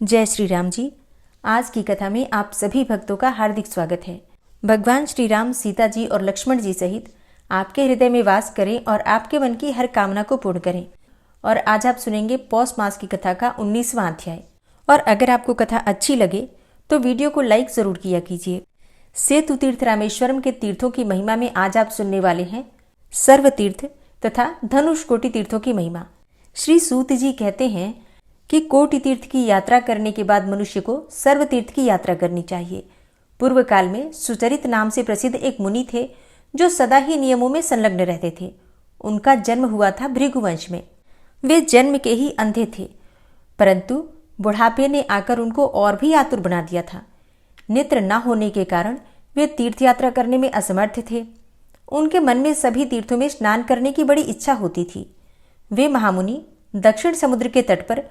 जय श्री राम जी। आज की कथा में आप सभी भक्तों का हार्दिक स्वागत है। भगवान श्री राम सीता जी और लक्ष्मण जी सहित आपके हृदय में वास करें और आपके मन की हर कामना को पूर्ण करें। और आज आप सुनेंगे पौष मास की कथा का 19वां अध्याय। और अगर आपको कथा अच्छी लगे तो वीडियो को लाइक जरूर किया कीजिए। सेतु तीर्थ रामेश्वरम के तीर्थों की महिमा में आज आप सुनने वाले हैं सर्व तीर्थ तथा धनुष कोटि तीर्थों की महिमा। श्री सूत जी कहते हैं कि कोटि तीर्थ की यात्रा करने के बाद मनुष्य को सर्व तीर्थ की यात्रा करनी चाहिए। पूर्व काल में सुचरित नाम से प्रसिद्ध एक मुनि थे जो सदा ही नियमों में संलग्न रहते थे। उनका जन्म हुआ था भृगुवंश में। वे जन्म के ही अंधे थे, परंतु बुढ़ापे ने आकर उनको और भी आतुर बना दिया था। नेत्र न होने के कारण वे तीर्थ यात्रा करने में असमर्थ थे। उनके मन में सभी तीर्थों में स्नान करने की बड़ी इच्छा होती थी। वे महामुनि दक्षिण समुद्र के तट पर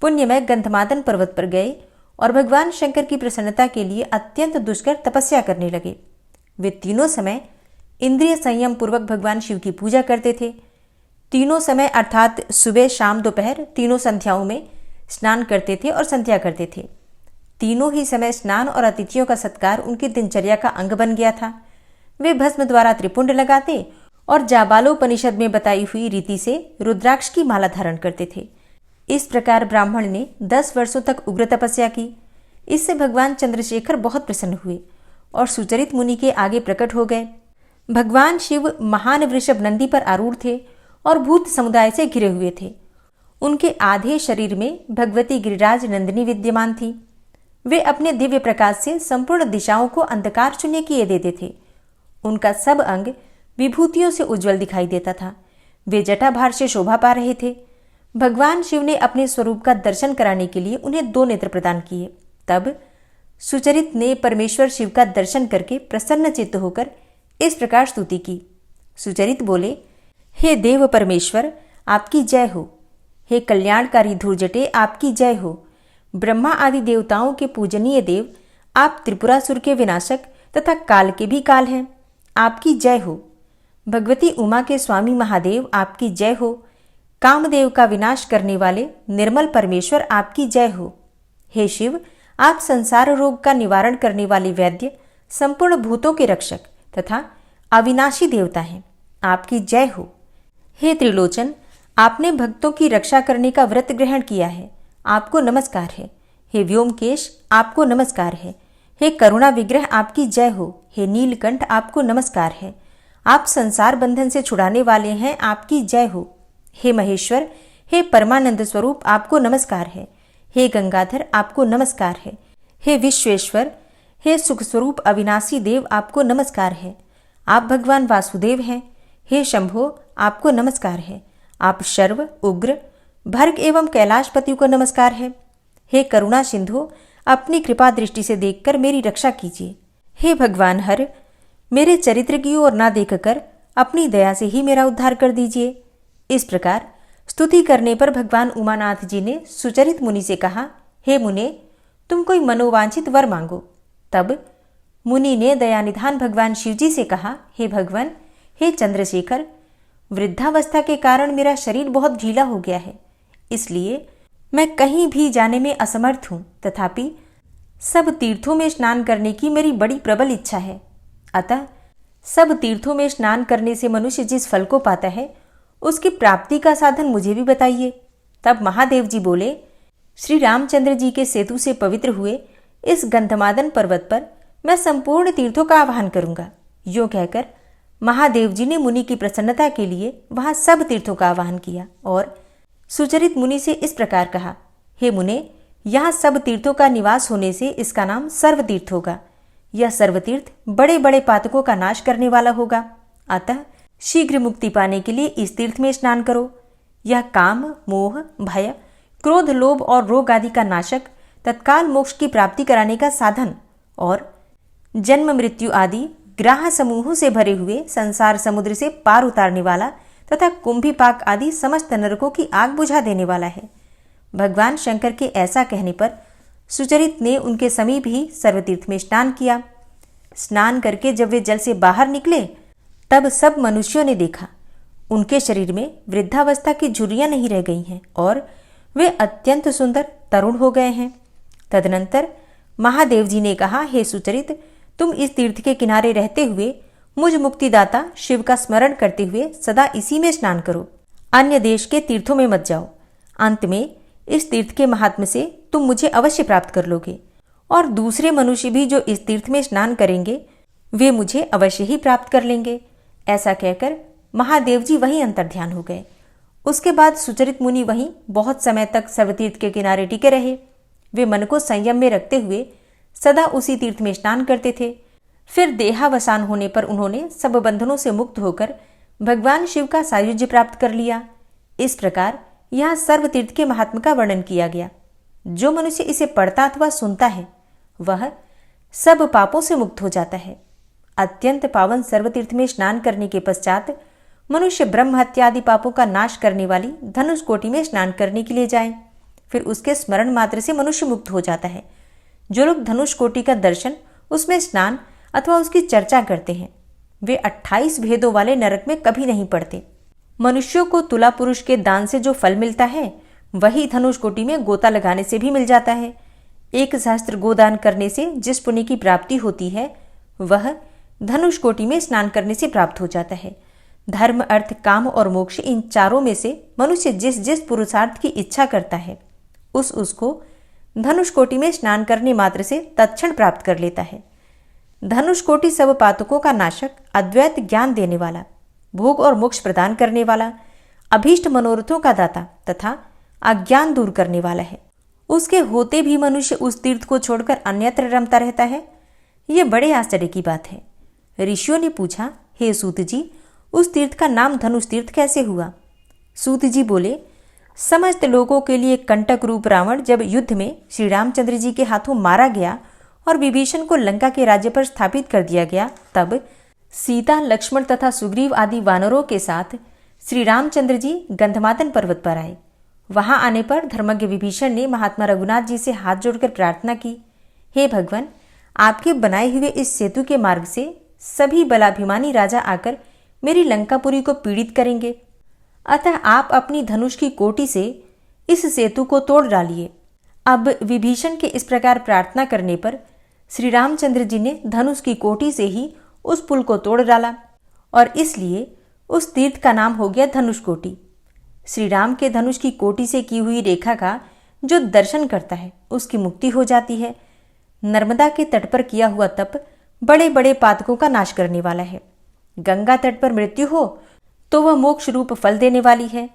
पुण्यमय गंधमादन पर्वत पर गए और भगवान शंकर की प्रसन्नता के लिए अत्यंत दुष्कर तपस्या करने लगे। वे तीनों समय इंद्रिय संयम पूर्वक भगवान शिव की पूजा करते थे। तीनों समय अर्थात सुबह शाम दोपहर तीनों संध्याओं में स्नान करते थे और संध्या करते थे। तीनों ही समय स्नान और अतिथियों का सत्कार उनकी दिनचर्या का अंग बन गया था। वे भस्म द्वारा त्रिपुंड लगाते और जाबालोपनिषद में बताई हुई रीति से रुद्राक्ष की माला धारण करते थे। इस प्रकार ब्राह्मण ने 10 वर्षों तक उग्र तपस्या की। इससे भगवान चंद्रशेखर बहुत प्रसन्न हुए और सुचरित मुनि के आगे प्रकट हो गए। भगवान शिव महान वृषभ नंदी पर आरूढ़ थे और भूत समुदाय से घिरे हुए थे। उनके आधे शरीर में भगवती गिरिराज नंदिनी विद्यमान थी। वे अपने दिव्य प्रकाश से संपूर्ण दिशाओं को अंधकार शून्य किए देते थे। उनका सब अंग विभूतियों से उज्जवल दिखाई देता था। वे जटाभार से शोभा पा रहे थे। भगवान शिव ने अपने स्वरूप का दर्शन कराने के लिए उन्हें 2 नेत्र प्रदान किए। तब सुचरित ने परमेश्वर शिव का दर्शन करके प्रसन्न चित्त होकर इस प्रकार स्तुति की। सुचरित बोले, हे देव परमेश्वर आपकी जय हो। हे कल्याणकारी धूर्जटे आपकी जय हो। ब्रह्मा आदि देवताओं के पूजनीय देव आप त्रिपुरासुर के विनाशक तथा काल के भी काल हैं, आपकी जय हो। भगवती उमा के स्वामी महादेव आपकी जय हो। कामदेव का विनाश करने वाले निर्मल परमेश्वर आपकी जय हो। हे शिव आप संसार रोग का निवारण करने वाले वैद्य, संपूर्ण भूतों के रक्षक तथा अविनाशी देवता हैं, आपकी जय हो। हे त्रिलोचन आपने भक्तों की रक्षा करने का व्रत ग्रहण किया है, आपको नमस्कार है। हे व्योमकेश आपको नमस्कार है। हे करुणा विग्रह आपकी जय हो। हे नीलकंठ आपको नमस्कार है। आप संसार बंधन से छुड़ाने वाले हैं, आपकी जय हो। हे महेश्वर हे परमानंद स्वरूप आपको नमस्कार है। हे गंगाधर आपको नमस्कार है। हे विश्वेश्वर हे सुख स्वरूप अविनाशी देव आपको नमस्कार है। आप भगवान वासुदेव हैं। हे शंभो आपको नमस्कार है। आप शर्व उग्र भर्ग एवं कैलाशपति को नमस्कार है। हे करुणा सिंधु अपनी कृपा दृष्टि से देखकर मेरी रक्षा कीजिए। हे भगवान हर मेरे चरित्र की ओर ना देखकर अपनी दया से ही मेरा उद्धार कर दीजिए। इस प्रकार स्तुति करने पर भगवान उमानाथ जी ने सुचरित मुनि से कहा, हे मुने तुम कोई मनोवांछित वर मांगो। तब मुनि ने दयानिधान भगवान शिव जी से कहा, हे भगवान हे चंद्रशेखर वृद्धावस्था के कारण मेरा शरीर बहुत ढीला हो गया है, इसलिए मैं कहीं भी जाने में असमर्थ हूँ। तथापि सब तीर्थों में स्नान करने की मेरी बड़ी प्रबल इच्छा है। अतः सब तीर्थों में स्नान करने से मनुष्य जिस फल को पाता है उसकी प्राप्ति का साधन मुझे भी बताइए। तब महादेव जी बोले, श्री रामचंद्र जी के सेतु से पवित्र हुए इस गंधमादन पर्वत पर मैं संपूर्ण तीर्थों का आह्वान करूंगा। यूं कहकर महादेव जी ने मुनि की प्रसन्नता के लिए वहां सब तीर्थों का आह्वान किया और सुचरित मुनि से इस प्रकार कहा, हे मुने यहाँ सब तीर्थों का निवास होने से इसका नाम सर्वतीर्थ होगा। यह सर्वतीर्थ बड़े बड़े पातकों का नाश करने वाला होगा। अतः शीघ्र मुक्ति पाने के लिए इस तीर्थ में स्नान करो। यह काम मोह भय क्रोध लोभ और रोग आदि का नाशक, तत्काल मोक्ष की प्राप्ति कराने का साधन और जन्म मृत्यु आदि ग्राह समूहों से भरे हुए संसार समुद्र से पार उतारने वाला तथा कुंभीपाक आदि समस्त नरकों की आग बुझा देने वाला है। भगवान शंकर के ऐसा कहने पर सुचरित ने उनके समीप ही सर्वतीर्थ में स्नान किया। स्नान करके जब वे जल से बाहर निकले तब सब मनुष्यों ने देखा उनके शरीर में वृद्धावस्था की झुर्रियां नहीं रह गई हैं और वे अत्यंत सुंदर तरुण हो गए हैं। तदनंतर महादेव जी ने कहा, हे सुचरित, तुम इस तीर्थ के किनारे रहते हुए मुझ मुक्तिदाता शिव का स्मरण करते हुए सदा इसी में स्नान करो, अन्य देश के तीर्थों में मत जाओ। अंत में इस तीर्थ के महात्म्य से तुम मुझे अवश्य प्राप्त कर लोगे, और दूसरे मनुष्य भी जो इस तीर्थ में स्नान करेंगे वे मुझे अवश्य ही प्राप्त कर लेंगे। ऐसा कहकर महादेव जी वहीं अंतर्ध्यान हो गए। उसके बाद सुचरित मुनि वहीं बहुत समय तक सर्वतीर्थ के किनारे टिके रहे। वे मन को संयम में रखते हुए सदा उसी तीर्थ में स्नान करते थे। फिर देहावसान होने पर उन्होंने सब बंधनों से मुक्त होकर भगवान शिव का सायुज्य प्राप्त कर लिया। इस प्रकार यहाँ सर्वतीर्थ के महात्म का वर्णन किया गया। जो मनुष्य इसे पढ़ता अथवा सुनता है वह सब पापों से मुक्त हो जाता है। अत्यंत पावन सर्वतीर्थ में स्नान करने के पश्चात मनुष्य ब्रह्म हत्या आदि पापों का नाश करने वाली धनुष कोटि में स्नान करने के लिए जाए। फिर उसके स्मरण मात्र से मनुष्य मुक्त हो जाता है। जो लोग धनुष कोटि का दर्शन, उसमें स्नान अथवा उसकी चर्चा करते हैं वे 28 भेदों वाले नरक में कभी नहीं पड़ते। मनुष्यों को तुला पुरुष के दान से जो फल मिलता है वही धनुष कोटि में गोता लगाने से भी मिल जाता है। 1000 गोदान करने से जिस पुण्य की प्राप्ति होती है वह धनुष कोटि में स्नान करने से प्राप्त हो जाता है। धर्म, अर्थ, काम और मोक्ष, इन चारों में से मनुष्य जिस जिस पुरुषार्थ की इच्छा करता है उसको धनुष कोटि में स्नान करने मात्र से तत्क्षण प्राप्त कर लेता है। धनुष कोटि सब पातकों का नाशक, अद्वैत ज्ञान देने वाला, भोग और मोक्ष प्रदान करने वाला, अभीष्ट मनोरथों का दाता तथा अज्ञान दूर करने वाला है। उसके होते भी मनुष्य उस तीर्थ को छोड़कर अन्यत्र रमता रहता है। यह बड़े आश्चर्य की बात है। ऋषियों ने पूछा, हे सूत जी, उस तीर्थ का नाम धनुष तीर्थ कैसे हुआ? सूत जी बोले, समस्त लोगों के लिए कंटक रूप रावण जब युद्ध में श्री रामचंद्र जी के हाथों मारा गया और विभीषण को लंका के राज्य पर स्थापित कर दिया गया, तब सीता, लक्ष्मण तथा सुग्रीव आदि वानरों के साथ श्री रामचंद्र जी गंधमादन पर्वत पर आए। वहां आने पर धर्मज्ञ विभीषण ने महात्मा रघुनाथ जी से हाथ जोड़कर प्रार्थना की, हे भगवान, आपके बनाए हुए इस सेतु के मार्ग से सभी बलाभिमानी राजा आकर मेरी लंकापुरी को पीड़ित करेंगे, अतः आप अपनी धनुष की कोटि से इस सेतु को तोड़ डालिए। अब विभीषण के इस प्रकार प्रार्थना करने पर श्री रामचंद्र जी ने धनुष की कोटि से ही उस पुल को तोड़ डाला और इसलिए उस तीर्थ का नाम हो गया धनुष कोटि। श्री राम के धनुष की कोटि से की हुई रेखा का जो दर्शन करता है उसकी मुक्ति हो जाती है। नर्मदा के तट पर किया हुआ तप बड़े बड़े पातकों का नाश करने वाला है। गंगा तट पर मृत्यु हो तो वह मोक्ष रूप फल देने वाली है,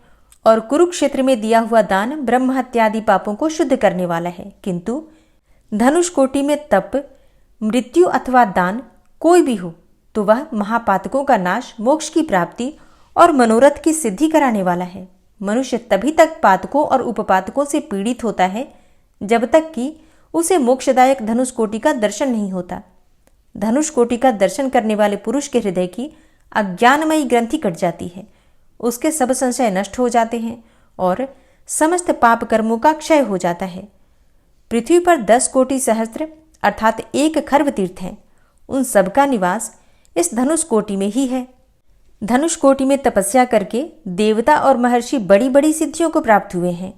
और कुरुक्षेत्र में दिया हुआ दान ब्रह्म हत्यादि पापों को शुद्ध करने वाला है। किंतु धनुष कोटि में तप, मृत्यु अथवा दान कोई भी हो तो वह महापातकों का नाश, मोक्ष की प्राप्ति और मनोरथ की सिद्धि कराने वाला है। मनुष्य तभी तक पातकों और उपपातकों से पीड़ित होता है जब तक कि उसे मोक्षदायक धनुष कोटि का दर्शन नहीं होता। धनुष कोटि का दर्शन करने वाले पुरुष के हृदय की अज्ञानमयी ग्रंथि कट जाती है, उसके सब संशय नष्ट हो जाते हैं और समस्त पाप कर्मों का क्षय हो जाता है। पृथ्वी पर 10 कोटि सहस्त्र अर्थात 1 खर्व तीर्थ हैं। उन सबका निवास इस धनुष कोटि में ही है। धनुष कोटि में तपस्या करके देवता और महर्षि बड़ी बड़ी सिद्धियों को प्राप्त हुए हैं।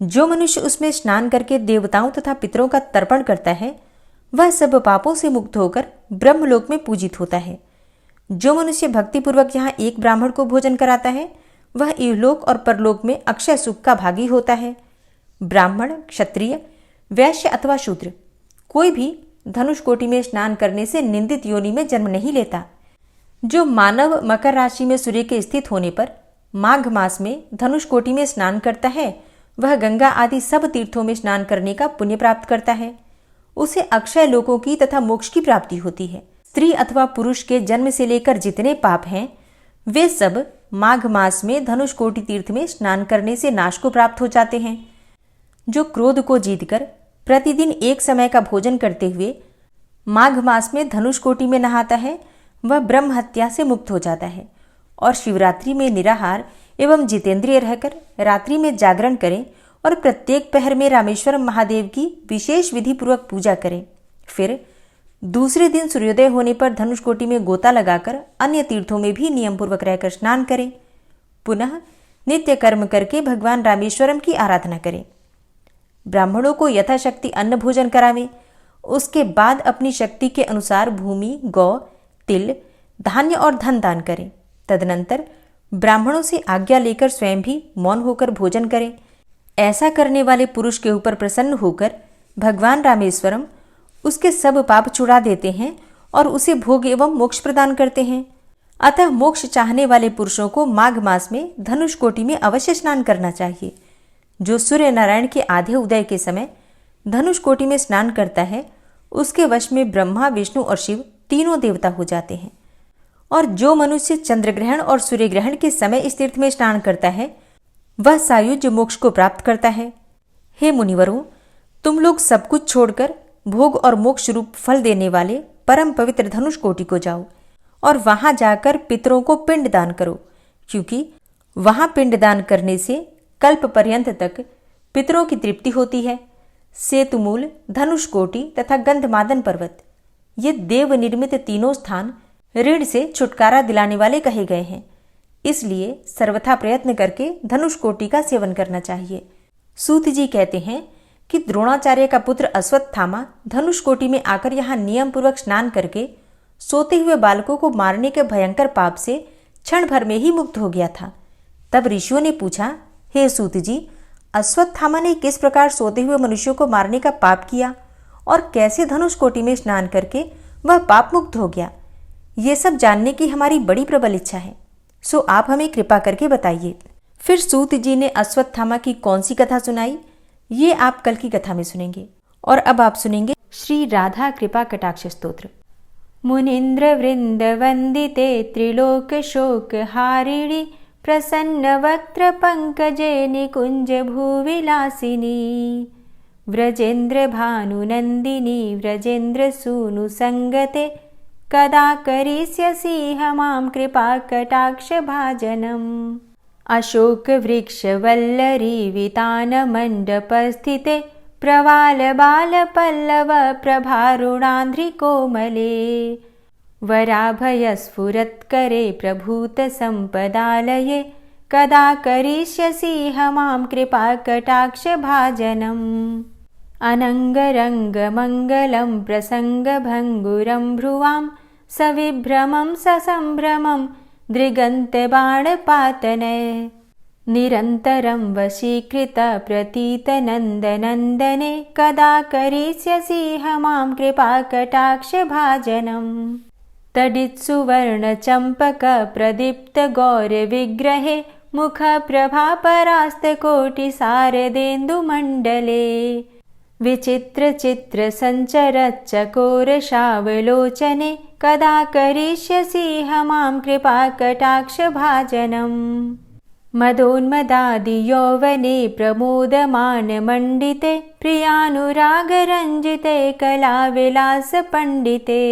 जो मनुष्य उसमें स्नान करके देवताओं तथा पितरों का तर्पण करता है वह सब पापों से मुक्त होकर ब्रह्मलोक में पूजित होता है। जो मनुष्य भक्तिपूर्वक यहाँ एक ब्राह्मण को भोजन कराता है वह इहलोक और परलोक में अक्षय सुख का भागी होता है। ब्राह्मण, क्षत्रिय, वैश्य अथवा शूद्र कोई भी धनुष कोटि में स्नान करने से निंदित योनि में जन्म नहीं लेता। जो मानव मकर राशि में सूर्य के स्थित होने पर माघ मास में धनुष कोटि में स्नान करता है वह गंगा आदि सब तीर्थों में स्नान करने का पुण्य प्राप्त करता है। उसे अक्षय लोकों की तथा मोक्ष की प्राप्ति होती है। स्त्री अथवा पुरुष के जन्म से लेकर जितने पाप हैं वे सब माघ मास में धनुष कोटि तीर्थ में स्नान करने से नाश को प्राप्त हो जाते हैं। जो क्रोध को जीतकर प्रतिदिन एक समय का भोजन करते हुए माघ मास में धनुष कोटि में नहाता है वह ब्रह्म हत्या से मुक्त हो जाता है और शिवरात्रि में निराहार एवं जितेंद्रिय रहकर रात्रि में जागरण करें और प्रत्येक पहर में रामेश्वरम महादेव की विशेष विधि पूर्वक पूजा करें। फिर दूसरे दिन सूर्योदय होने पर धनुष कोटि में गोता लगाकर अन्य तीर्थों में भी नियम पूर्वक रहकर स्नान करें। पुनः नित्य कर्म करके भगवान रामेश्वरम की आराधना करें। ब्राह्मणों को यथाशक्ति अन्न भोजन करावें। उसके बाद अपनी शक्ति के अनुसार भूमि, गौ, तिल, धान्य और धन दान करें। तदनंतर ब्राह्मणों से आज्ञा लेकर स्वयं भी मौन होकर भोजन करें। ऐसा करने वाले पुरुष के ऊपर प्रसन्न होकर भगवान रामेश्वरम उसके सब पाप छुड़ा देते हैं और उसे भोग एवं मोक्ष प्रदान करते हैं। अतः मोक्ष चाहने वाले पुरुषों को माघ मास में धनुष कोटि में अवश्य स्नान करना चाहिए। जो सूर्य नारायण के आधे उदय के समय धनुष कोटि में स्नान करता है, उसके वश में ब्रह्मा, विष्णु और शिव तीनों देवता हो जाते हैं। और जो मनुष्य चंद्रग्रहण और सूर्य ग्रहण के समय इस तीर्थ में स्नान करता है, वह सायुज्य मोक्ष को प्राप्त करता है। हे मुनिवरों, तुम लोग सब कुछ छोड़कर भोग और मोक्ष रूप फल देने वाले परम पवित्र धनुष कोटि को जाओ और वहां जाकर पितरों को पिंड दान करो, क्योंकि वहां पिंड दान करने से कल्प पर्यंत तक पितरों की तृप्ति होती है। सेतुमूल, धनुष कोटि तथा गंधमादन पर्वत, ये देव निर्मित तीनों स्थान ऋण से छुटकारा दिलाने वाले कहे गए हैं। इसलिए सर्वथा प्रयत्न करके धनुष कोटि का सेवन करना चाहिए। सूत जी कहते हैं कि द्रोणाचार्य का पुत्र अश्वत्थामा धनुष कोटि में आकर यहाँ नियम पूर्वक स्नान करके सोते हुए बालकों को मारने के भयंकर पाप से क्षण भर में ही मुक्त हो गया था। तब ऋषियों ने पूछा, हे सूत जी, अश्वत्थामा ने किस प्रकार सोते हुए मनुष्यों को मारने का पाप किया और कैसे धनुष कोटि में स्नान करके वह पाप मुक्त हो गया? ये सब जानने की हमारी बड़ी प्रबल इच्छा है, सो आप हमें कृपा करके बताइए। फिर सूत जी ने अश्वत्थामा की कौन सी कथा सुनाई, ये आप कल की कथा में सुनेंगे। और अब आप सुनेंगे श्री राधा कृपा कटाक्ष स्तोत्र। मुनीन्द्र वृंद वंदिते त्रिलोक शोक हारिणी प्रसन्न वक्त्र पंकजे निकुंज भूविलासिनी व्रजेन्द्र भानुनंदिनी व्रजेन्द्र सूनु संगते कदा करिष्यसि मां कृपा कटाक्ष भाजनम्। अशोक वृक्ष वल्लरी वितान मंडपस्थिते प्रवाल बाल पल्लव प्रभारुणांध्रि कोमले वराभय स्फुरत्करे प्रभूत संपदालये कदा करिष्यसि मां कृपा कटाक्ष भाजनम्। अनंगरंग मंगलम प्रसंग भंगुरं भ्रुवां सविभ्रमं ससंभ्रमं दृगन्त बाणपातने निरन्तरं वशीकृत प्रतीत नन्दनन्दने कदा करिष्यसि मां कृपा कटाक्ष भाजनम्। तडित्सुवर्ण चंपक प्रदीप्त गौर विग्रहे मुख प्रभा परास्त कोटि शारदेन्दु मंडले विचित्र चित्र संचर चकोर शावलोचने कदा करिष्यसि मां कृपा कटाक्ष भाजनम्। मदोन्मदादि यौवने प्रमोदमान मंडिते प्रियानुराग रंजिते कला विलास पंडिते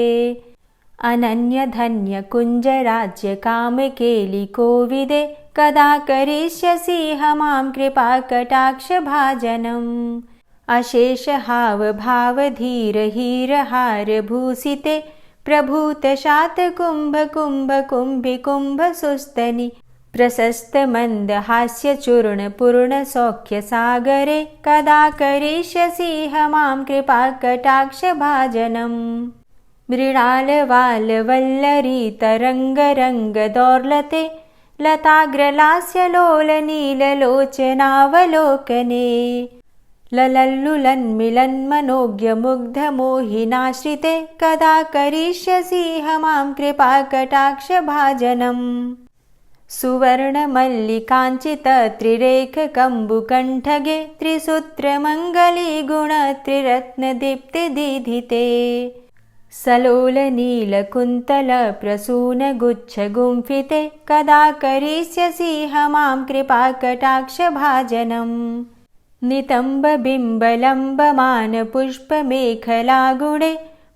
अनन्य धन्य कुंज राज्य काम केलि कोविदे कदा करिष्यसि मां कृपा कटाक्ष भाजनम्। अशेष हाव भाव धीर हीर हार भूषिते प्रभूत शात कुंभ कुंभ कुंभि कुंभ सुस्तनि प्रशस्त मंद हास्य चूर्ण पूर्ण सौख्य सागरे कदा करिष्यसि मां कृपा कटाक्ष भाजनम्। मृणाल वाल वल्लरी तरंग रंग दौर्लते लताग्रलास्य लोल नील लोचनावलोकने ललल्लुलन्मिलन् मनोज्ञ मुग्ध मोहिनाश्रिते कदा करिष्यसि मां कृपा कटाक्ष भाजनम्। सुवर्ण मल्लिकांचित त्रिरेख कंबुकंठगे त्रिसूत्र मंगली गुण त्रिरत्न दीप्ति दीधिते सलोल नील कुंतल प्रसून गुच्छ गुंफिते कदा करिष्यसि मां कृपा कटाक्ष भाजनम्। नितंब बिंबलंब मान पुष्प मेखला गुणे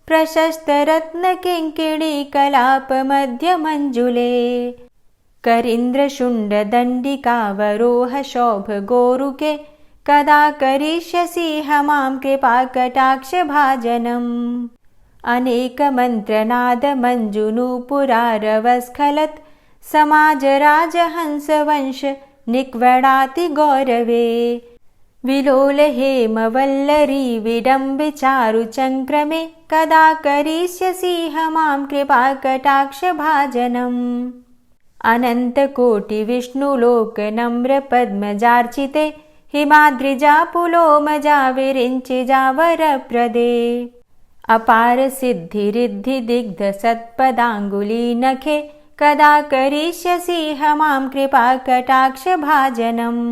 प्रशस्त रत्न किंकिणी कलाप मध्य मंजुले करींद्र शुंड दंडिकावरोह शोभ गोरुके कदा करिष्यसि मां कृपा कटाक्ष भाजनम्। अनेक मंत्रनाद मंजुनूपुरारवस्खलत् समाज राजहंस वंश निक्वडाति गौरवे विलोल हेमवल्लरी विडम्बिचारुचङ्क्रमे कदा करिष्यसि मां कृपाकटाक्षभाजनम् अनन्तकोटिविष्णुलोकनम्रपद्मजार्चिते हिमाद्रिजापुलोमजा विरिञ्चिजावरप्रदे अपारसिद्धिरिद्धिदिग्धसत्पदाङ्गुलीनखे कदा करिष्यसि मां कृपाकटाक्षभाजनम्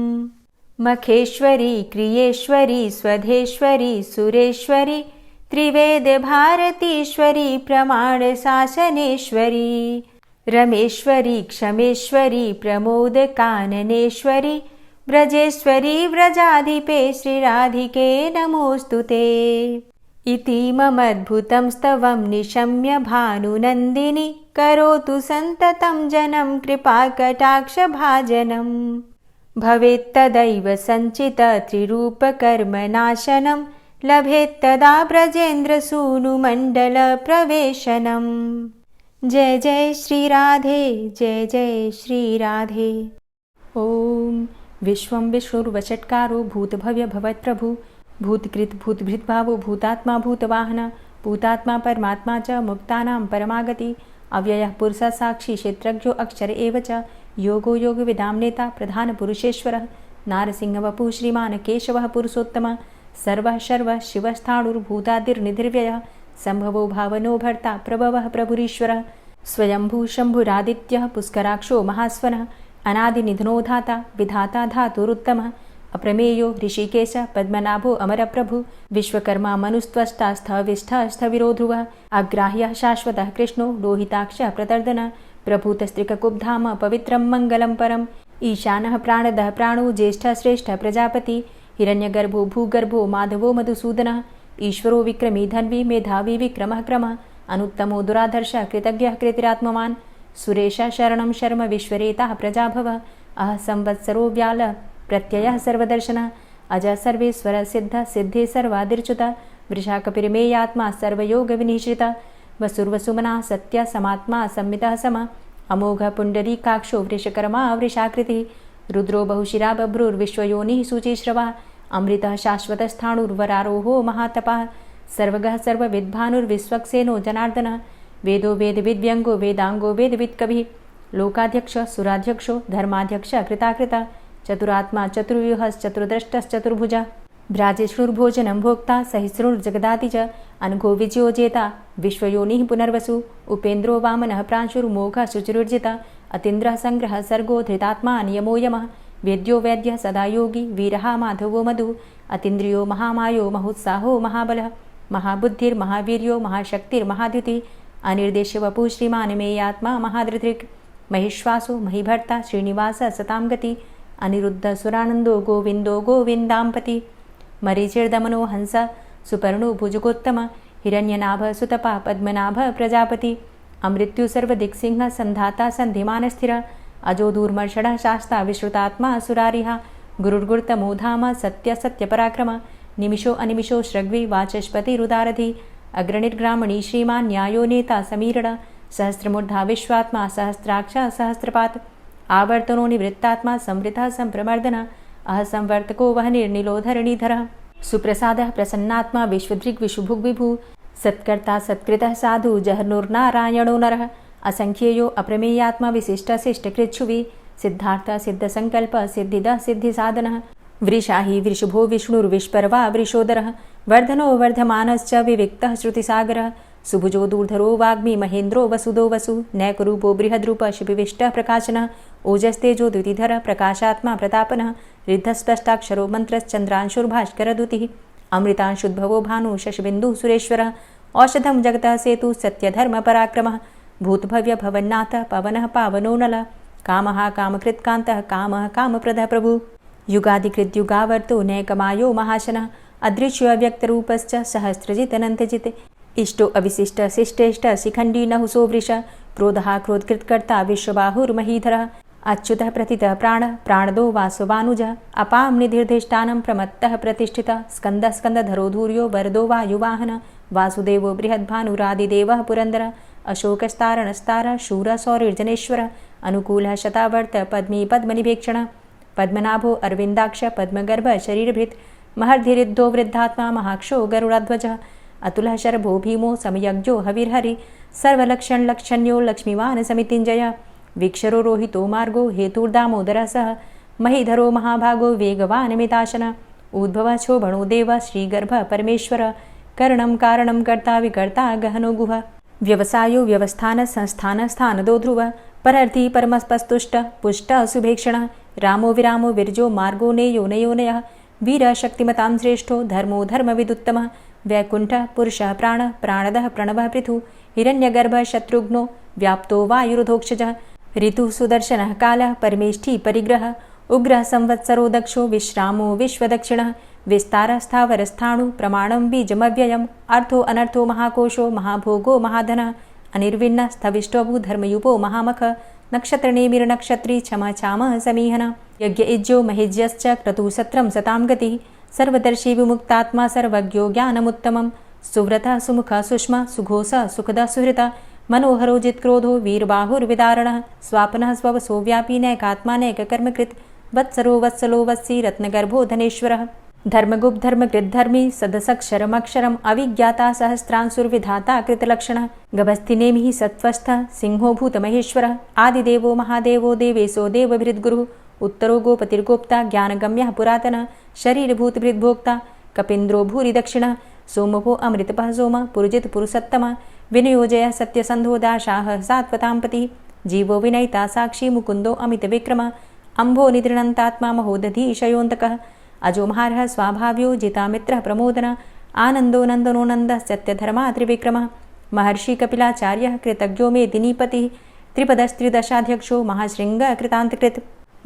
मखेश्वरी क्रियेश्वरी स्वधेश्वरी सुरेश्वरी त्रिवेदभारतीश्वरी प्रमाणशासनेश्वरी रमेश्वरी क्षमेश्वरी प्रमोदकाननेश्वरी व्रजेश्वरी व्रजाधिपे श्रीराधिके नमोऽस्तु ते इतीममद्भुतं स्तवं निशम्य भानुनन्दिनी करोतु सन्ततं जनं कृपाकटाक्षभाजनम् भवेत्तदैव सञ्चित त्रिरूपकर्मनाशनं लभेत्तदा ब्रजेन्द्रसूनुमण्डलप्रवेशनम् जय जय श्रीराधे जय जय श्रीराधे। ॐ विश्वं विष्णुर्वषट्कारो भूतभव्यभवत्प्रभु भूतकृत् भूतभृद्भावो भूतात्मा भूतवाहन भूतात्मा परमात्मा च मुक्तानां परमागति अव्ययः पुरुषः साक्षी क्षेत्रज्ञो अक्षर एव च योगो योगविदां नेता प्रधानपुरुषेश्वरः नारसिंहवपुः श्रीमान् केशवः पुरुषोत्तमः सर्वः शर्वः शिवस्थाणुर्भूतादिर्निधिर्व्ययः सम्भवो भावनो भर्ता प्रभवः प्रभुरीश्वरः स्वयंभू शम्भुरादित्यः पुष्कराक्षो महास्वनः अनादिनिधनो धाता विधाता धातुरुत्तमः अप्रमेयो ऋषिकेश पद्मनाभो अमरप्रभु विश्वकर्मा मनुस्त्वष्टा स्थविष्ठः स्थविरो ध्रुवः अग्राह्यः शाश्वतः कृष्णो लोहिताक्षः प्रतर्दनः प्रभूतस्त्रिककुब्धाम पवित्रं मङ्गलं परम् ईशानः प्राणदः प्राणो ज्येष्ठः श्रेष्ठः प्रजापति हिरण्यगर्भो भूगर्भो माधवो मधुसूदनः ईश्वरो विक्रमी धन्वी मेधावी विक्रमः क्रमः अनुत्तमो दुराधर्षः कृतज्ञः कृतिरात्मवान् सुरेशः शरणं शर्म विश्वरेताः प्रजाभवः अह संवत्सरो व्याल प्रत्ययः सर्वदर्शनः अजः सर्वेश्वर सिद्ध सिद्धे सर्वादिर्च्युतः वृषाकपिर्मेयात्मा सर्वयोगविनिश्रितः वसुर्वसुमनः सत्य समात्मा संमितः समः अमोघ पुण्डरीकाक्षो वृषकर्मा वृषाकृतिः रुद्रो बहुशिरा बभ्रुर्विश्वयोनिः शुचिश्रवः अमृतः शाश्वतस्थाणुर्वरारोहो महातपः सर्वगः सर्वविद्भानुर्विश्वक्सेनो जनार्दनः वेदो वेदविद्व्यङ्गो वेदाङ्गो वेदवित्कविः लोकाध्यक्षः सुराध्यक्षो धर्माध्यक्षः कृताकृतः चतुरात्मा चतुर्व्यूहश्चतुर्द्रष्टश्चतुर्भुजः भ्राजेष्णुर्भोजनं भोक्ता सहिष्णुर्जगदाति च अनघो विजयो जेता विश्वयोनिः पुनर्वसु उपेन्द्रो वामनः प्रांशुर्मोघः शुचिरुर्जिता अतीन्द्रः सङ्ग्रहः सर्गो धृतात्मा नियमो यमः वेद्यो वैद्यः सदा योगी वीरः माधवो मधु अतीन्द्रियो महामायो महोत्साहो महाबलः महाबुद्धिर्महावीर्यो महाशक्तिर्महाद्युतिः अनिर्देश्य वपुः श्रीमान् मेयात्मा महाधृतिर् महिश्वासो महीभर्ता श्रीनिवासः सतां गति अनिरुद्ध सुरानन्दो गोविन्दो गोविन्दाम्पति मरीचिर्दमनो हंस सुपर्णो भुजगोत्तम हिरण्यनाभ सुतपा पद्मनाभ प्रजापति अमृत्यु सर्वदिक्सिंह संधाता सन्धिमानस्थिर अजो दूर्मर्षणः शास्ता विश्रुतात्मा सुरारिः गुरुर्गुर्तमो धाम सत्य सत्यपराक्रम निमिषो अनिमिषो श्रग्वी वाचस्पतिरुदारधि अग्रणिर्ग्रामणी श्रीमान् न्यायो नेता समीरण सहस्रमूर्धा विश्वात्मा सहस्राक्ष सहस्रपात् आवर्तनो निवृत्तात्मा संवृतः संप्रमर्दन अह संवर्तको वहनिर्निलोधरणीधरः सुप्रसादः प्रसन्नात्मा विश्वदृग् विशुभुग्विभु सत्कर्ता सत्कृतः साधु जहर्नुर्नारायणो नरः असंख्येयो अप्रमेयात्मा विशिष्टशिष्टकृच्छुवि सिद्धार्थ सिद्धसङ्कल्प सिद्धिदः सिद्धिसाधनः वृषाहि वृषभो विष्णुर्विष्पर्वा वृषोदरः वर्धनो वर्धमानश्च विविक्तः श्रुतिसागरः सुभुजो दूर्धरो वाग्मी महेन्द्रो वसुदो वसु नैकरूपो बृहद्रूप शिपिविष्टः प्रकाशनः ओजस्तेजो द्युतिधरः प्रकाशात्मा प्रतापनः रिद्धस्पष्टाक्षरो मन्त्रश्चन्द्रांशुर्भास्करदुतिः अमृतांशुद्भवो भानु शशबिन्दुः सुरेश्वरः औषधं जगतः सेतु सत्यधर्मपराक्रमः भूतभव्य भवन्नाथ पवनः पावनो नलः कामः कामकृत्कान्तः कामः कामप्रदः प्रभु युगादिकृद्युगावर्तो नैकमायो महाशनः अदृश्यो अव्यक्तरूपश्च सहस्रजितनन्तजित् इष्टो अविशिष्ट शिष्टेष्ट शिखण्डी नहुसो वृष क्रोधः क्रोधकृत्कर्ता विश्वबाहुर्महीधरः अच्युतः प्रतितः प्राणः प्राणदो वासवानुजः अपां निधिर्धिष्ठानं प्रमत्तः प्रतिष्ठितः स्कन्दः स्कन्दधरो धूर्यो वरदो वायुवाहनः वासुदेवो बृहद्भानुरादिदेवः पुरन्दरः अशोकस्तारणस्तारः शूरः सौरिर्जनेश्वरः अनुकूलः शतावर्त पद्मी पद्मनिभेक्षणः पद्मनाभो अरविन्दाक्ष पद्मगर्भ शरीरभृत् महर्धिरिद्धो वृद्धात्मा महाक्षो गरुडाध्वजः अतुलः शरभो भीमो समयज्ञो हविर्हरि सर्वलक्षणलक्षण्यो लक्ष्मीवान् समितिञ्जय वीक्षरो रोहितो मार्गो हेतुर्दामोदरः सः महीधरो महाभागो वेगवान् मिताशन उद्भव शोभणो देव श्रीगर्भ परमेश्वर करणं कारणं कर्ता विकर्ता गहनो गुह व्यवसायो व्यवस्थान संस्थान स्थानदो ध्रुव परर्थी परमस्पस्तुष्ट पुष्ट सुभेक्षण रामो विरामो विरजो मार्गो नेयो नयोनयः वीर शक्तिमतां श्रेष्ठो धर्मो धर्मविदुत्तमः वैकुण्ठ पुरुषः प्राण प्राणदः प्रणवः पृथु हिरण्यगर्भ शत्रुघ्नो व्याप्तो वायुरुधोक्षजः ऋतुः सुदर्शनः कालः परमेष्ठी परिग्रह उग्रः संवत्सरो दक्षो विश्रामो विश्वदक्षिणः विस्तारस्थावरस्थाणु प्रमाणं बीजमव्ययम् अर्थो अनर्थो महाकोशो महाभोगो महाधनः अनिर्विण्ण स्थविष्टोभू धर्मयुपो महामख नक्षत्रनेमिर्नक्षत्री क्षम छामः समीहन यज्ञ इज्यो महेज्यश्च क्रतुसत्रं सतां गतिः सर्वदर्शी विमुक्तात्मा सर्वज्ञो ज्ञानमुत्तमं सुव्रतः सुमुखः सुष्मा सुघोषः सुखदः सुहृतः मनोहरो जित्क्रोधो वीरबाहुर्विदारणः स्वापनः स्ववसो व्यापी नैकात्मा नैककर्मकृत् वत्सरो वत्सलो वत्सी रत्नगर्भो धनेश्वरः धर्मगुप्त धर्मकृद्धर्मी सदसक्षरमक्षरम् अविज्ञाता सहस्रांसुर्विधाता कृतलक्षणः गभस्तिनेमिः सत्त्वस्थः सिंहो भूतमहेश्वरः आदिदेवो महादेवो देवेशो देवभृद्गुरुः उत्तरो गोपतिर्गोप्ता ज्ञानगम्यः पुरातनः शरीरभूतभृद्भोक्ता कपीन्द्रो भूरि दक्षिणः सोमभो अमृतपः सोम पुरुजित पुरुषोत्तमः विनियोजय सत्यसन्धो दाशाः सात्वतां पतिः जीवो विनयिता साक्षी मुकुन्दो अमितविक्रमः अम्भो निद्रणन्तात्मा महोदधीशयोऽन्तकः अजोमहारः स्वाभाव्यो जितामित्रः प्रमोदन आनन्दो नन्दनो नन्दः सत्यधर्मा त्रिविक्रमः महर्षि कपिलाचार्यः कृतज्ञो मेदिनीपतिः त्रिपदस्त्रिदशाध्यक्षो महाशृङ्गः कृतान्तकृत्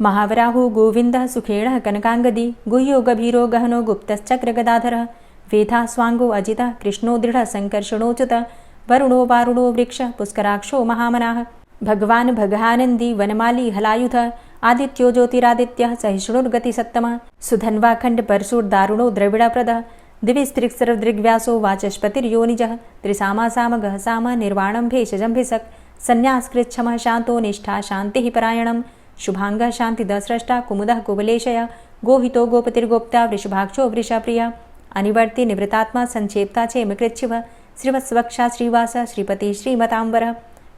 महावराहो गोविन्दः सुखेणः कनकाङ्गदी गुह्यो गभीरो गहनो गुप्तश्चक्रगदाधरः वेधा स्वाङ्गो अजितः कृष्णो दृढः सङ्कर्षणोच्युतः वरुणो वारुणो वृक्षः पुष्कराक्षो महामनाः भगवान् भगानन्दी वनमाली हलायुधः आदित्यो ज्योतिरादित्यः सहिष्णुर्गतिसत्तमः सुधन्वाखण्ड परशुर्दारुणो द्रविडप्रदः दिविस्त्रिक्सर्वदृग्व्यासो वाचस्पतिर्योनिजः त्रिसामा सामगः साम निर्वाणं भेषजं भिषक् संन्यासकृच्छमः शान्तो निष्ठा शान्तिः परायणं शुभाङ्गः शान्तिदस्रष्टा कुमुदः कुवलेशय गोहितो गोपतिर्गोप्ता वृषभाक्षो वृषप्रियः अनिवर्ति निवृतात्मा संक्षेप्ता क्षेमकृच्छिवः श्रीवत्सवक्षा श्रीवास श्रीपति श्रीमताम्बरः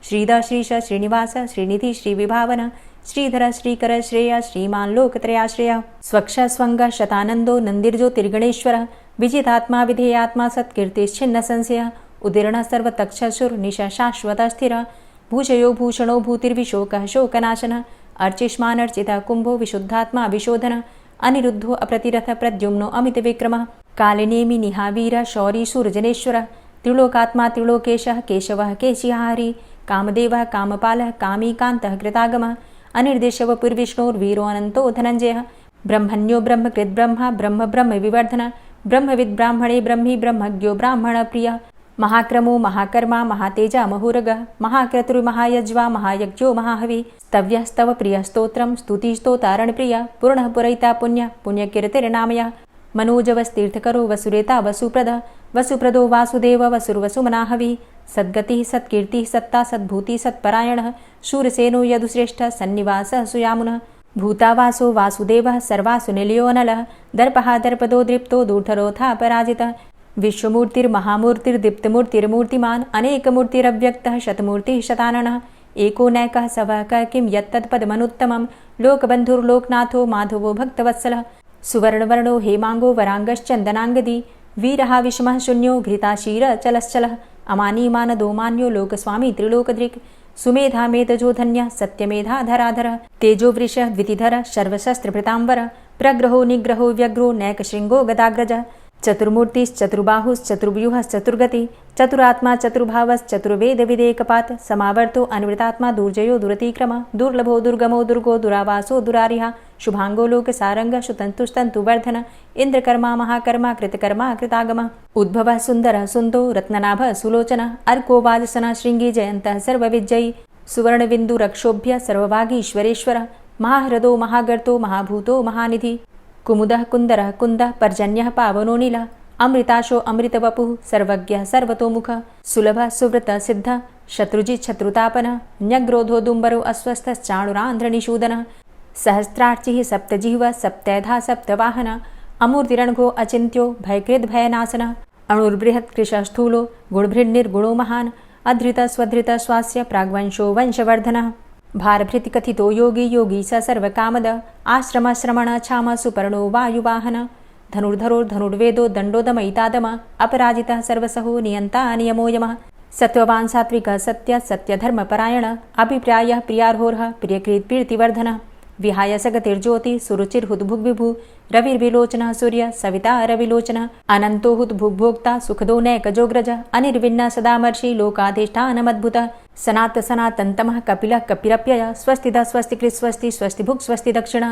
श्रीद श्रीश श्रीनिवास श्रीनिधि श्रीविभावन श्रीधर श्रीकर श्रेय श्रीमान् लोकत्रयाश्रयः स्वक्ष स्वङ्ग शतानन्दो नन्दिर्ज्योतिर्गणेश्वरः विजितात्मा विधेयात्मा सत्कीर्तिश्छिन्न संशयः उदीर्णः सर्वतक्षशुर्निश शाश्वतः स्थिरः भूषयो भूषणो भूतिर्विशोकः शोकनाशनः अर्चिष्मानर्चितः कुम्भो विशुद्धात्मा विशोधनः अनिरुद्धो अप्रतिरथ प्रद्युम्नो अमितविक्रमः कालिनेमि निहावीर शौरी शूरजनेश्वरः त्रिलोकात्मा त्रिलोकेशः केशवः केशिहारी कामदेवः कामपालः कामीकान्तः कृतागमः अनिर्देशवपुर्विष्णोर्वीरो अनन्तो धनञ्जयः ब्रह्मण्यो ब्रह्मकृद्ब्रह्मा ब्रह्म ब्रह्म विवर्धन ब्रह्मविद् ब्राह्मणे ब्रह्मी ब्रह्मज्ञो ब्राह्मणप्रियः महाक्रमो महाकर्मा महातेजा महोरगः महाक्रतुर्महायज्वा महायज्ञो महाहवि स्तव्यस्तव प्रियस्तोत्रं स्तुतिस्तोतारणप्रियः पूर्णः पुरयिता पुण्यः पुण्यकीर्तिर्नामयः मनोजवस्तीर्थकरो वसुरेता वसुप्रदः वसुप्रदो वासुदेव वसुर्वसुमनाहवि सद्गतिः सत्कीर्तिः सत्ता सद्भूतिः सत्परायणः शूरसेनो यदुश्रेष्ठः सन्निवासः सुयामुनः भूतावासो वासुदेवः सर्वासु निलयोऽनलः दर्पः दर्पदो दृप्तो दूर्धरोऽथा पराजितः विश्वमूर्तिर्महामूर्तिर्दीप्तमूर्तिर्मूर्तिमान् अनेकमूर्तिरव्यक्तः शतमूर्तिः शताननः एको नैकः सवः किं यत्तत्पदमनुत्तमं लोकबन्धुर्लोकनाथो माधवो भक्तवत्सलः सुवर्णवर्णो हेमाङ्गो वराङ्गश्चन्दनाङ्गदी वीरः विषमः शून्यो घृताशीरचलश्चलः अमानीमानदोमान्यो लोकस्वामी त्रिलोकदृक् सुमेधा मेधजो धन्यः सत्यमेधाधराधरः तेजो वृषः द्वितिधरः सर्वशस्त्रभृताम्बरः प्रग्रहो निग्रहो व्यग्रो नैकशृङ्गो गदाग्रजः चतुर्मूर्तिश्चतुर्बाहुश्चतुर्व्यूहश्चतुर्गति चतुरात्मा चतुर्भावश्चतुर्वेदविदेकपात् समावर्तो अनिवृतात्मा दुर्जयो दुरतिक्रमः दुर्लभो दुर्गमो दुर्गो दुरावासो दुरारिहा शुभाङ्गो लोकसारङ्गः शुतन्तुस्तन्तुवर्धन इन्द्रकर्मा महाकर्मा कृतकर्मा कृतागमः उद्भवः सुन्दरः सुन्दो रत्ननाभः सुलोचनः अर्को वाजसनः शृङ्गी जयन्तः सर्वविजयी सुवर्णबिन्दुरक्षोभ्य सर्वभागीश्वरेश्वरः महाह्रदो महागर्तो महाभूतो महानिधि कुमुदः कुन्दरः कुन्दः पर्जन्यः पावनो नीलः अमृताशो अमृतवपुः सर्वज्ञः सर्वतोमुखः सुलभः सुव्रतः सिद्धः शत्रुजित् शत्रुतापनः न्यग्रोधो दुम्बरो अस्वस्थश्चाणुरान्ध्रनिषूदनः सहस्रार्चिः सप्तजिह्वा सप्तैधा सप्तवाहन अमूर्तिरणघो अचिन्त्यो भयकृद् भयनाशनः अणुर्बृहत् कृशस्थूलो गुणभृन्निर्गुणो महान् अधृत स्वधृत स्वास्य प्राग्वंशो वंशवर्धनः भारभृतिकथितो योगी योगी स सर्वकामद आश्रमश्रमण क्षाम सुपर्णो वायुवाहन धनुर्धरो धनुर्वेदो दण्डोदमयितादम अपराजितः सर्वसहो नियन्ता नियमो यमः सत्त्ववान् सात्विकः सत्य सत्यधर्मपरायण अभिप्रायः प्रियार्होर्ह प्रियकृत् कीर्तिवर्धनः विहाय सगतिर्ज्योति सुरुचिर्हुद्भुग्विभु रविर्विलोचनः सूर्य सविता रविलोचनः अनन्तो हुद्भुग्भोक्ता सुखदो नैकजोग्रज अनिर्विण्ण सदामर्षि लोकाधिष्ठानमद्भुतः सनात सनातन्तमः कपिलः कपिरप्यय स्वस्तिदा स्वस्तिकृत् स्वस्ति स्वस्तिभुक् स्वस्ति दक्षिण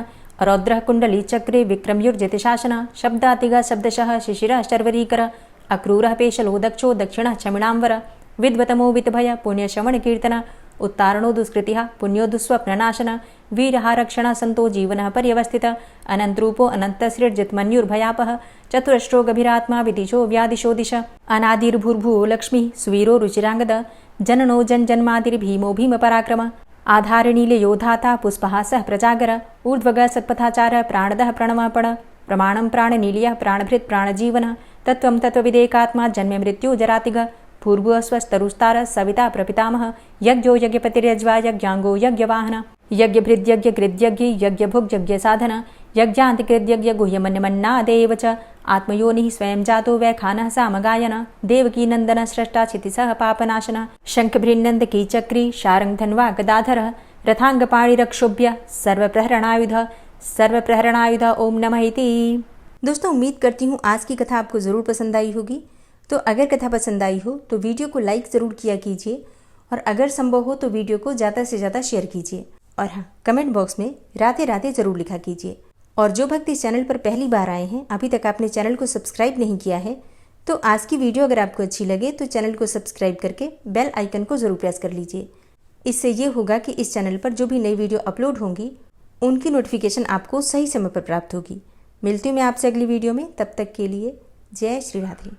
रौद्रः कुण्डली चक्रे विक्रमयुर्जिति शासन शब्दातिगा शब्दशः शिशिरः शर्वरीकर अक्रूरः पेशलो दक्षो दक्षिणः क्षमिणाम्बर विद्वतमो वितभय पुण्यश्रवण कीर्तन उत्तारणो दुष्कृतिः पुण्यो दुःस्वप्ननाशन वीरहारक्षण संतो जीवनः पर्यवस्थित अनन्तरूपो अनन्तसृर्जितमन्युर्भयापः चतुरश्रो गभीरात्मा विदिशो व्यादिशो दिश अनादिर्भूर्भुवो लक्ष्मी सुवीरो रुचिराङ्गद जननो जन्मादिर्भीमो भीमपराक्रम आधारनीलयोधाता पुष्पहासः प्रजागर ऊर्ध्वग सत्पथाचार प्राणदः प्रणवपण प्रमाणं प्राणनीलयः प्राणभृत् प्राणजीवन तत्त्वं तत्त्वविदेकात्मा जन्म मृत्यु जरातिग भूर्भुवः स्वस्तरुस्तार सविता प्रपितामह यज्ञो यज्ञपतिर्यज्वा यज्ञाङ्गो यज्ञवाहन यज्ञभृद्यज्ञकृद्यज्ञ यज्ञभुग्यज्ञसाधन यज्ञान्तिकृद्यज्ञ गुह्यमन्यमन्नादेव च आत्मयोनिः स्वयं जातो वैखानः सामगायन देवकी नन्दन स्रष्टा क्षितिसः पापनाशन शङ्खभृन्नन्दकी चक्री शारङ्गधन्वा गदाधरः रथाङ्गपाणिरक्षोभ्य सर्वप्रहरणायुध ओम नमः इति। दोस्तों, उम्मीद करती हूँ आज की कथा आपको ज़रूर पसंद आई होगी। तो अगर कथा पसंद आई हो तो वीडियो को लाइक ज़रूर किया कीजिए और अगर संभव हो तो वीडियो को ज़्यादा से ज़्यादा शेयर कीजिए और हाँ, कमेंट बॉक्स में राधे राधे ज़रूर लिखा कीजिए। और जो भक्त इस चैनल पर पहली बार आए हैं, अभी तक आपने चैनल को सब्सक्राइब नहीं किया है, तो आज की वीडियो अगर आपको अच्छी लगे तो चैनल को सब्सक्राइब करके बेल आइकन को ज़रूर प्रेस कर लीजिए। इससे ये होगा कि इस चैनल पर जो भी नई वीडियो अपलोड होंगी उनकी नोटिफिकेशन आपको सही समय पर प्राप्त होगी। मिलती हूँ मैं आपसे अगली वीडियो में, तब तक के लिए जय श्री राधे।